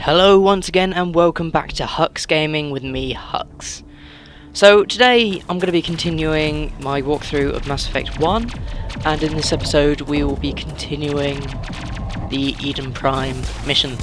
Hello once again and welcome back to Hux Gaming with me, Hux. So today I'm going to be continuing my walkthrough of Mass Effect 1, and in this episode we will be continuing the Eden Prime mission.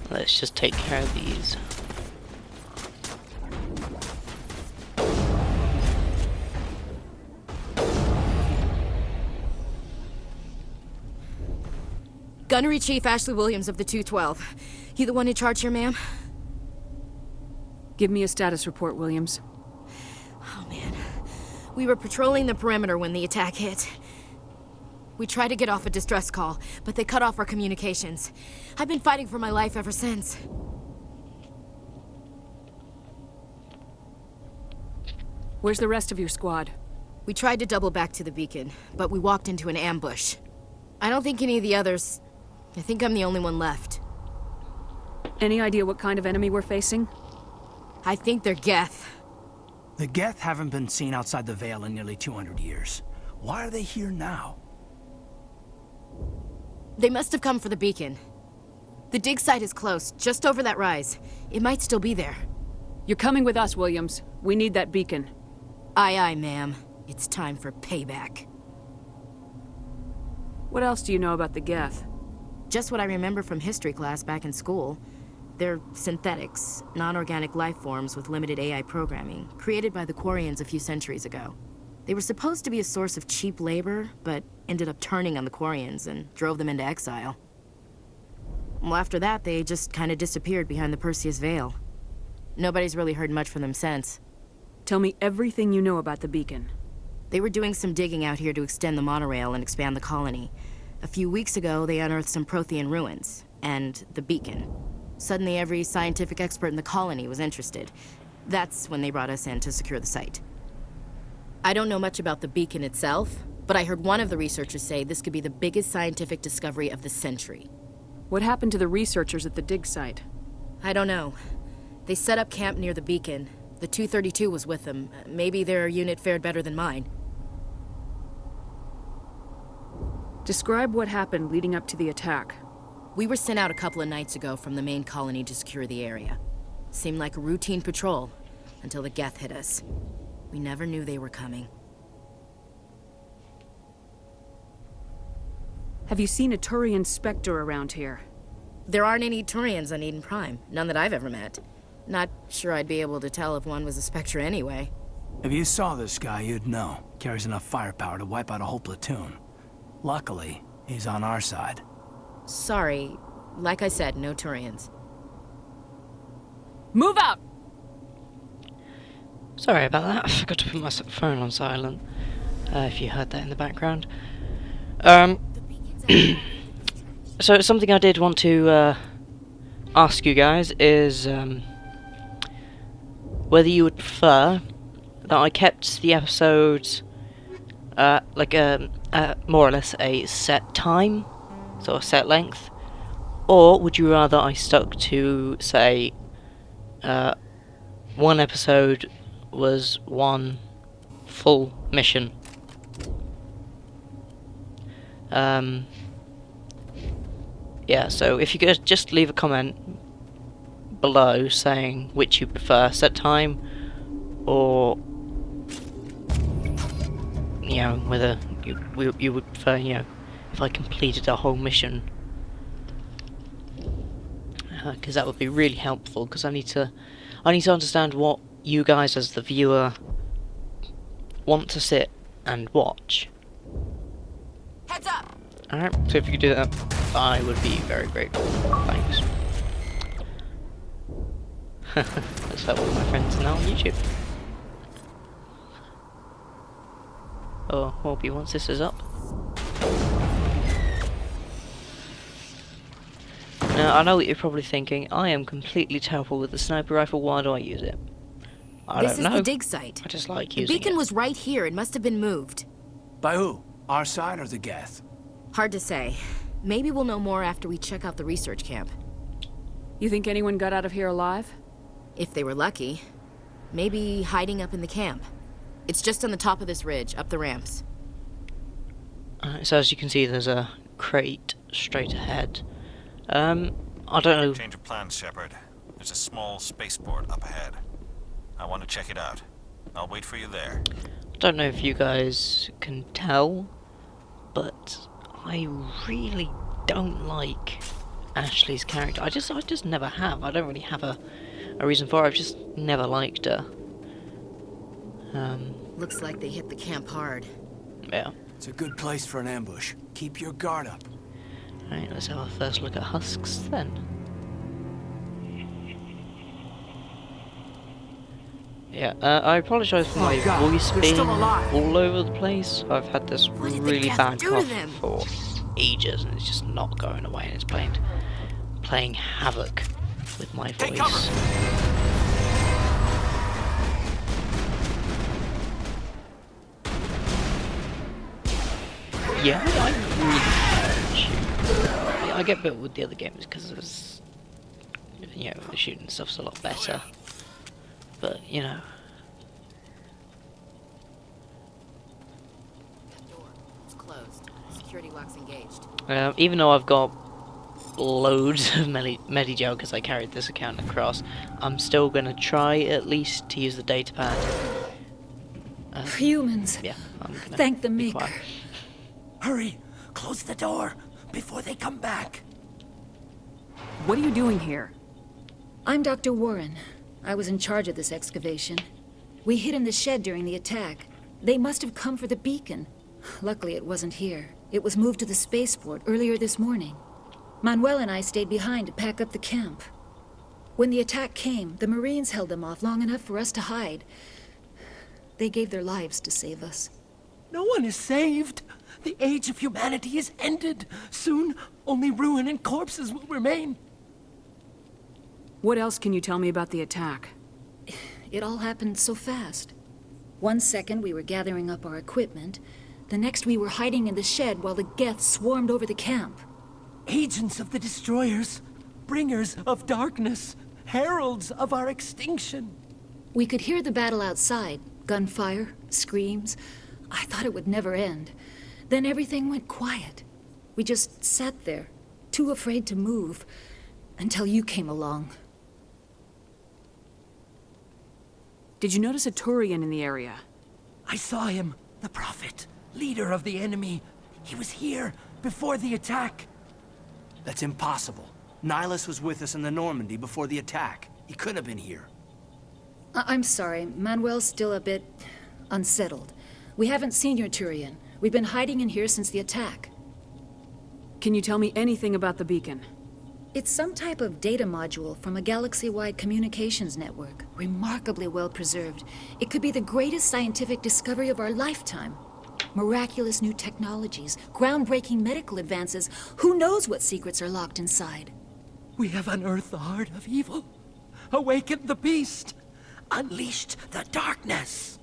Let's just take care of these. Gunnery Chief Ashley Williams of the 212. You the one in charge here, ma'am? Give me a status report, Williams. Oh, man. We were patrolling the perimeter when the attack hit. We tried to get off a distress call, but they cut off our communications. I've been fighting for my life ever since. Where's the rest of your squad? We tried to double back to the beacon, but we walked into an ambush. I don't think any of the others... I think I'm the only one left. Any idea what kind of enemy we're facing? I think they're Geth. The Geth haven't been seen outside the Veil in nearly 200 years. Why are they here now? They must have come for the beacon. The dig site is close, just over that rise. It might still be there. You're coming with us, Williams. We need that beacon. Aye, aye, ma'am. It's time for payback. What else do you know about the Geth? Just what I remember from history class back in school. They're synthetics, non-organic life forms with limited AI programming, created by the Quarians a few centuries ago. They were supposed to be a source of cheap labor, but ended up turning on the Quarians and drove them into exile. Well, after that, they just kind of disappeared behind the Perseus Veil. Nobody's really heard much from them since. Tell me everything you know about the beacon. They were doing some digging out here to extend the monorail and expand the colony. A few weeks ago, they unearthed some Prothean ruins, and the beacon. Suddenly, every scientific expert in the colony was interested. That's when they brought us in to secure the site. I don't know much about the beacon itself, but I heard one of the researchers say this could be the biggest scientific discovery of the century. What happened to the researchers at the dig site? I don't know. They set up camp near the beacon. The 232 was with them. Maybe their unit fared better than mine. Describe what happened leading up to the attack. We were sent out a couple of nights ago from the main colony to secure the area. Seemed like a routine patrol, until the Geth hit us. We never knew they were coming. Have you seen a Turian Spectre around here? There aren't any Turians on Eden Prime. None that I've ever met. Not sure I'd be able to tell if one was a Spectre anyway. If you saw this guy, you'd know. Carries enough firepower to wipe out a whole platoon. Luckily, he's on our side. Sorry. Like I said, no Turians. Move out! Sorry about that, I forgot to put my phone on silent, if you heard that in the background. So something I did want to ask you guys is whether you would prefer that I kept the episodes like more or less a set time, sort of set length, or would you rather I stuck to, say, one episode was one full mission? Yeah, so if you could just leave a comment below saying which you prefer, set time, or, you know, whether you would prefer, you know, if I completed a whole mission, because that would be really helpful, because I need to understand what you guys as the viewer want to sit and watch. Heads up! Alright, so if you could do that, I would be very grateful. Thanks. Looks like all my friends are now on YouTube. Oh, Morby, once this is up. I know what you're probably thinking. I am completely terrible with the sniper rifle. Why do I use it? I This don't is know. the dig site. I just like The using beacon it. was right here. It must have been moved. By who? Our side or the Geth? Hard to say. Maybe we'll know more after we check out the research camp. You think anyone got out of here alive? If they were lucky. Maybe hiding up in the camp. It's just on the top of this ridge, up the ramps. So as you can see, there's a crate straight ahead. I don't know. Change of plans, Shepard. There's a small spaceport up ahead. I want to check it out. I'll wait for you there. I don't know if you guys can tell, but I really don't like Ashley's character. I just never have. I don't really have a reason for it. I've just never liked her. Looks like they hit the camp hard. Yeah. It's a good place for an ambush. Keep your guard up. Right, let's have our first look at husks then. Yeah, I apologise for my voice being all over the place. I've had this What did the really Geth bad do to cough them? for ages, and it's just not going away, and it's playing havoc with my Take voice. cover. Yeah, I really shoot. I get better with the other games because it's, you know, the shooting stuff's a lot better. But you know, That door. It's closed. Security lock's engaged. even though I've got loads of Medigel because I carried this account across, I'm still gonna try at least to use the datapad. Humans. Yeah, I'm gonna Thank the be Maker. quiet. Hurry! Close the door before they come back. What are you doing here? I'm Dr. Warren. I was in charge of this excavation. We hid in the shed during the attack. They must have come for the beacon. Luckily, it wasn't here. It was moved to the spaceport earlier this morning. Manuel and I stayed behind to pack up the camp. When the attack came, the Marines held them off long enough for us to hide. They gave their lives to save us. No one is saved. The age of humanity is ended. Soon, only ruin and corpses will remain. What else can you tell me about the attack? It all happened so fast. 1 second we were gathering up our equipment. The next we were hiding in the shed while the Geth swarmed over the camp. Agents of the destroyers, bringers of darkness, heralds of our extinction. We could hear the battle outside. Gunfire, screams. I thought it would never end. Then everything went quiet. We just sat there, too afraid to move, until you came along. Did you notice a Turian in the area? I saw him, the Prophet, leader of the enemy. He was here before the attack. That's impossible. Nihilus was with us in the Normandy before the attack. He couldn't have been here. I'm sorry, Manuel's still a bit unsettled. We haven't seen your Turian. We've been hiding in here since the attack. Can you tell me anything about the beacon? It's some type of data module from a galaxy-wide communications network. Remarkably well preserved. It could be the greatest scientific discovery of our lifetime. Miraculous new technologies, groundbreaking medical advances. Who knows what secrets are locked inside? We have unearthed the heart of evil, awakened the beast, unleashed the darkness.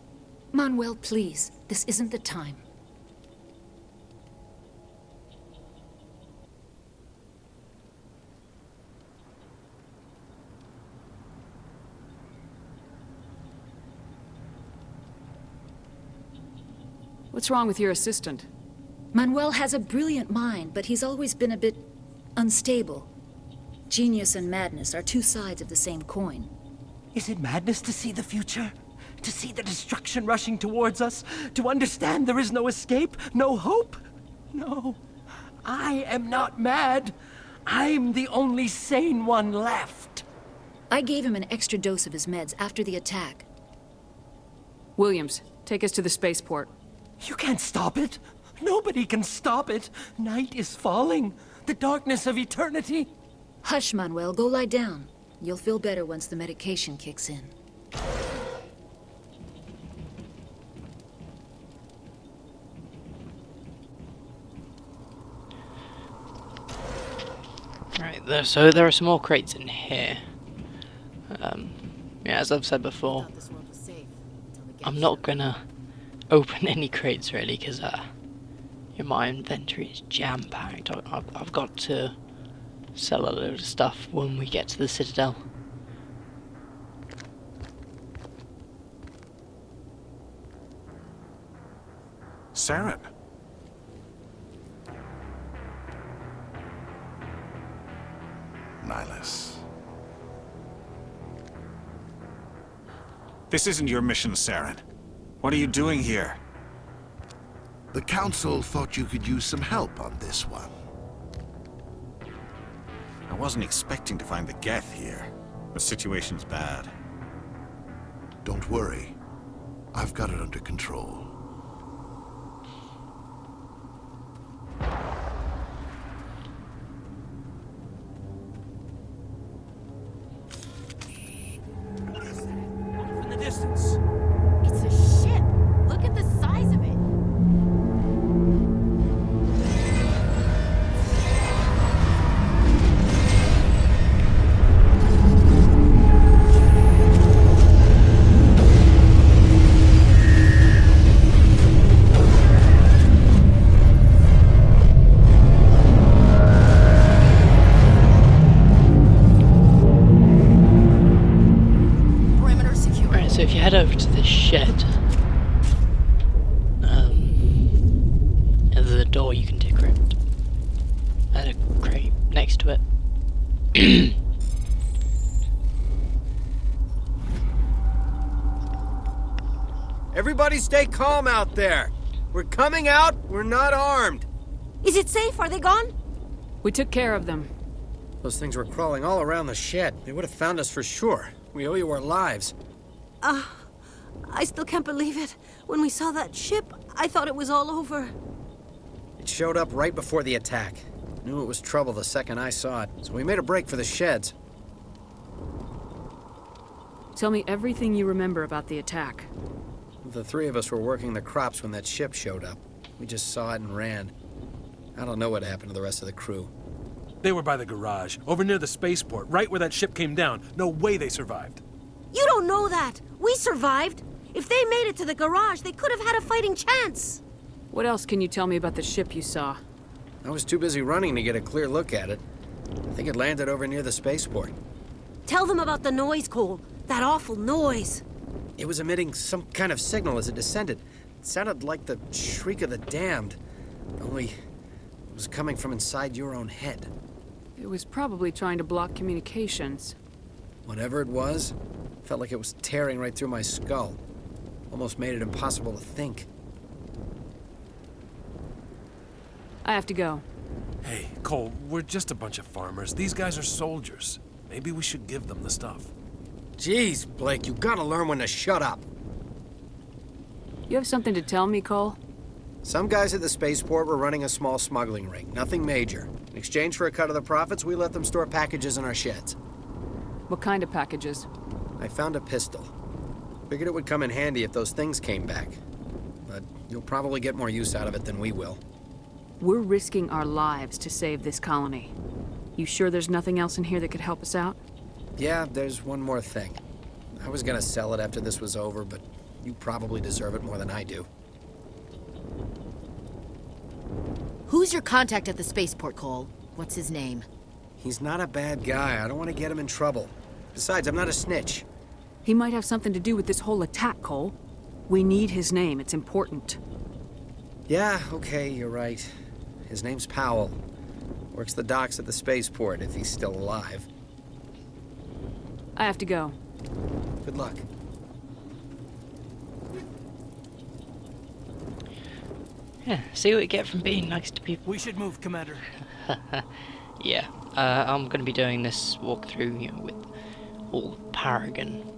Manuel, please. This isn't the time. What's wrong with your assistant? Manuel has a brilliant mind, but he's always been a bit unstable. Genius and madness are two sides of the same coin. Is it madness to see the future? To see the destruction rushing towards us? To understand there is no escape? No hope? No. I am not mad. I'm the only sane one left. I gave him an extra dose of his meds after the attack. Williams, take us to the spaceport. You can't stop it. Nobody can stop it. Night is falling. The darkness of eternity. Hush, Manuel. Go lie down. You'll feel better once the medication kicks in. Right, So there are some more crates in here. Yeah, as I've said before, Thought this world was safe until the Geth I'm not showed up. gonna open any crates really, because my inventory is jam-packed. I've got to sell a load of stuff when we get to the Citadel. Sarin. Nihilus. This isn't your mission, Sarin. What are you doing here? The Council thought you could use some help on this one. I wasn't expecting to find the Geth here. The situation's bad. Don't worry. I've got it under control. In the distance. It's a ship! Look at the size of it! Perimeter secure. Right, so if you head over to this shed, there's a door you can decrypt, and a crate next to it. Everybody stay calm out there. We're coming out, we're not armed. Is it safe? Are they gone? We took care of them. Those things were crawling all around the shed. They would have found us for sure. We owe you our lives. I still can't believe it. When we saw that ship, I thought it was all over. It showed up right before the attack. Knew it was trouble the second I saw it, so we made a break for the sheds. Tell me everything you remember about the attack. The three of us were working the crops when that ship showed up. We just saw it and ran. I don't know what happened to the rest of the crew. They were by the garage, over near the spaceport, right where that ship came down. No way they survived. You don't know that. We survived. If they made it to the garage, they could have had a fighting chance. What else can you tell me about the ship you saw? I was too busy running to get a clear look at it. I think it landed over near the spaceport. Tell them about the noise, Cole. That awful noise. It was emitting some kind of signal as it descended. It sounded like the shriek of the damned. Only it was coming from inside your own head. It was probably trying to block communications. Whatever it was, felt like it was tearing right through my skull. Almost made it impossible to think. I have to go. Hey, Cole, we're just a bunch of farmers. These guys are soldiers. Maybe we should give them the stuff. Jeez, Blake, you gotta learn when to shut up. You have something to tell me, Cole? Some guys at the spaceport were running a small smuggling ring, nothing major. In exchange for a cut of the profits, we let them store packages in our sheds. What kind of packages? I found a pistol. Figured it would come in handy if those things came back. But you'll probably get more use out of it than we will. We're risking our lives to save this colony. You sure there's nothing else in here that could help us out? Yeah, there's one more thing. I was gonna sell it after this was over, but you probably deserve it more than I do. Who's your contact at the spaceport, Cole? What's his name? He's not a bad guy. I don't want to get him in trouble. Besides, I'm not a snitch. He might have something to do with this whole attack, Cole. We need his name. It's important. Yeah, okay, you're right. His name's Powell. Works the docks at the spaceport, if he's still alive. I have to go. Good luck. Yeah, see what you get from being nice to people. We should move, Commander. Yeah, I'm going to be doing this walkthrough, with all Paragon.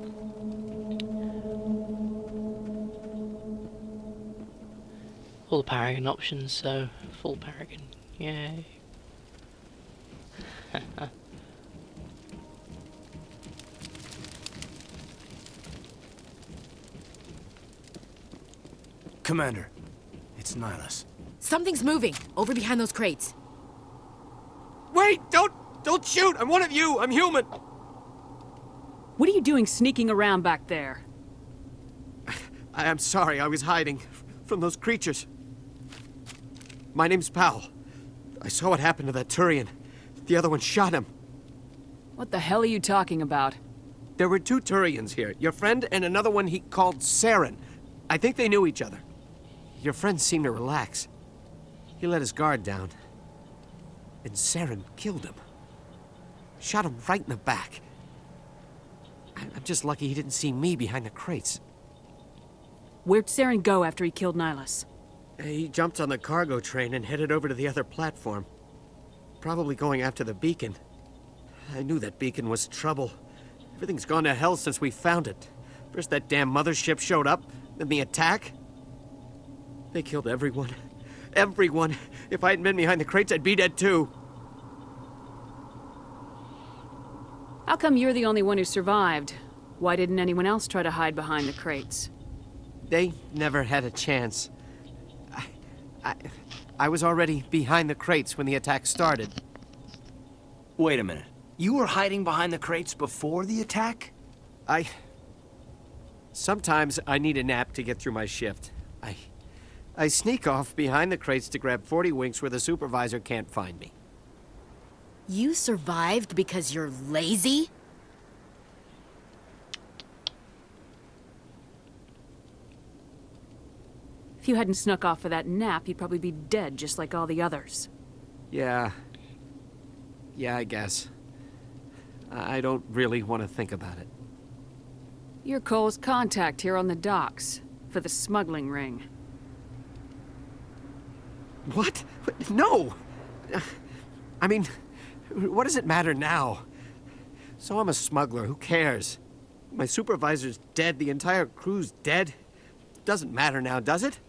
All the Paragon options, so full Paragon. Yay. Commander, it's Nihilus. Something's moving, over behind those crates. Wait! Don't Don't shoot! I'm one of you! I'm human! What are you doing sneaking around back there? I'm sorry, I was hiding from those creatures. My name's Powell. I saw what happened to that Turian. The other one shot him. What the hell are you talking about? There were 2 Turians here. Your friend and another one he called Sarin. I think they knew each other. Your friend seemed to relax. He let his guard down. And Sarin killed him. Shot him right in the back. I'm just lucky he didn't see me behind the crates. Where'd Sarin go after he killed Nihilus? He jumped on the cargo train and headed over to the other platform. Probably going after the beacon. I knew that beacon was trouble. Everything's gone to hell since we found it. First that damn mothership showed up, then the attack. They killed everyone. Everyone. If I hadn't been behind the crates, I'd be dead too. How come you're the only one who survived? Why didn't anyone else try to hide behind the crates? They never had a chance. I was already behind the crates when the attack started. Wait a minute. You were hiding behind the crates before the attack? Sometimes I need a nap to get through my shift. I sneak off behind the crates to grab 40 winks where the supervisor can't find me. You survived because you're lazy? If you hadn't snuck off for that nap, you'd probably be dead just like all the others. Yeah, I guess. I don't really want to think about it. You're Cole's contact here on the docks, for the smuggling ring. What? No! I mean, what does it matter now? So I'm a smuggler, who cares? My supervisor's dead, the entire crew's dead. Doesn't matter now, does it?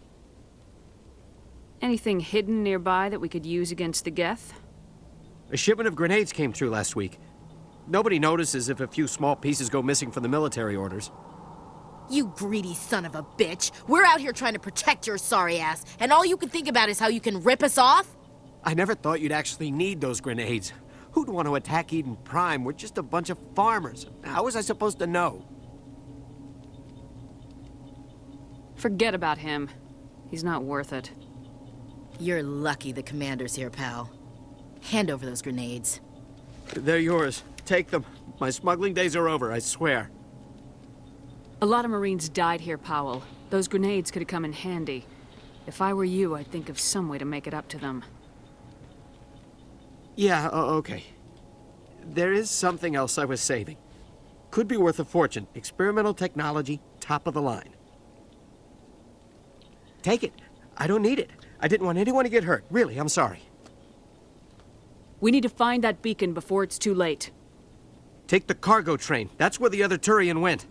Anything hidden nearby that we could use against the Geth? A shipment of grenades came through last week. Nobody notices if a few small pieces go missing from the military orders. You greedy son of a bitch. We're out here trying to protect your sorry ass, and all you can think about is how you can rip us off? I never thought you'd actually need those grenades. Who'd want to attack Eden Prime? We're just a bunch of farmers. How was I supposed to know? Forget about him. He's not worth it. You're lucky the commander's here, pal. Hand over those grenades. They're yours. Take them. My smuggling days are over, I swear. A lot of Marines died here, Powell. Those grenades could have come in handy. If I were you, I'd think of some way to make it up to them. Yeah, okay. There is something else I was saving. Could be worth a fortune. Experimental technology, top of the line. Take it. I don't need it. I didn't want anyone to get hurt. Really, I'm sorry. We need to find that beacon before it's too late. Take the cargo train. That's where the other Turian went.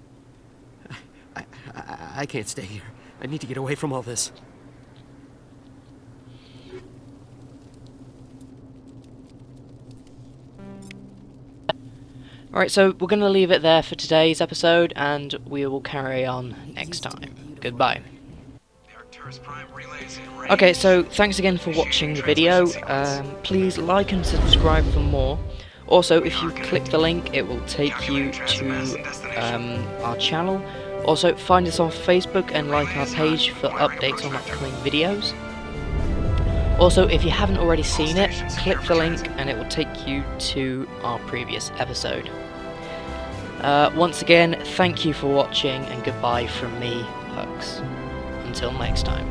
I can't stay here. I need to get away from all this. Alright, so we're going to leave it there for today's episode, and we will carry on next time. Goodbye. Okay, so thanks again for watching the video. Please like and subscribe for more. Also, if you click the link, it will take you to our channel. Also, find us on Facebook and like our page for updates on upcoming videos. Also, if you haven't already seen it, click the link and it will take you to our previous episode. Once again, thank you for watching, and goodbye from me, Hux. Until next time.